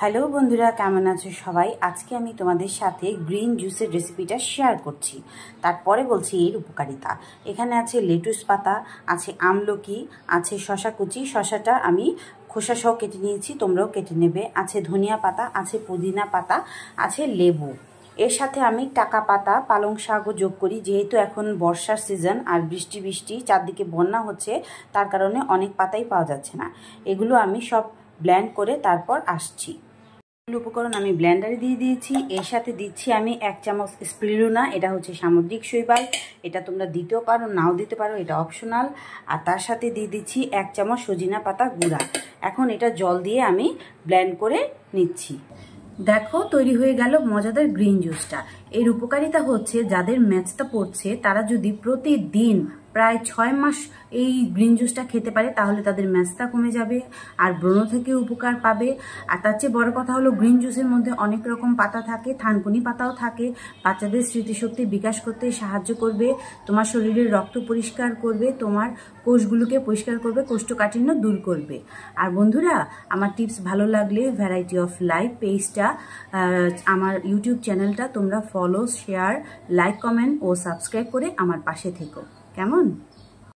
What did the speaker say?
Hello বন্ধুরা, কেমন আছো সবাই? আজকে আমি তোমাদের সাথে গ্রিন জুসের রেসিপিটা শেয়ার করছি। তারপরে বলছি এর উপকারিতা। এখানে আছে লেটুস পাতা, আছে আমলকি, আছে শশা কুচি, শশাটা আমি খোসা সহ কেটে নিয়েছি, তোমরাও কেটে নেবে। আছে ধনিয়া পাতা, আছে পুদিনা পাতা, আছে লেবু। এর সাথে আমি টাকা পাতা, পালং শাকও যোগ করি, যেহেতু এখন বর্ষার সিজন আর বৃষ্টি বৃষ্টি চারদিকে বন্যা হচ্ছে, তার কারণে অনেক পাতাই পাওয়া যাচ্ছে না। এগুলো আমি সব ব্লেন্ড করে তারপর আসছি। উপকরণ আমি ব্লেন্ডারে দিয়ে দিয়েছি। এর সাথে দিচ্ছি আমি 1 চামচ স্পিরুলিনা, এটা হচ্ছে সামুদ্রিক শৈবাল। এটা তোমরা দিতেও পারো, নাও দিতে পারো, এটা অপশনাল। আর তার সাথে দিয়ে দিচ্ছি 1 চামচ সজিনা পাতা গুঁড়া। এখন এটা জল দিয়ে আমি ব্লেন্ড করে নিচ্ছি। দেখো তৈরি হয়ে গেল মজাদার গ্রিন জুসটা। এর উপকারিতা হচ্ছে যাদের মেচটা পড়ছে তারা যদি প্রতিদিন প্রায় 6 মাস এই গ্রিন জুসটা খেতে পারে তাহলে তাদের মেচটা কমে যাবে আর ব্রণ থেকে উপকার পাবে। আর তার চেয়ে বড় কথা হলো গ্রিন জুসের মধ্যে অনেক রকম পাতা থাকে, থানকুনি পাতাও থাকে। বাচ্চাদের স্মৃতিশক্তি বিকাশ করতে সাহায্য করবে, তোমার শরীরের রক্ত পরিষ্কার করবে, তোমার কোষগুলোকে পরিষ্কার করবে, কোষ্ঠকাঠিন্য দূর করবে। আর বন্ধুরা, আমার টিপস ভালো লাগলে ভ্যারাইটি অফ লাইফ পেজটা, আমার ইউটিউব চ্যানেলটা তোমরা ফলো, শেয়ার, লাইক, কমেন্ট ও সাবস্ক্রাইব করে আমার পাশে থেকো। কেমন?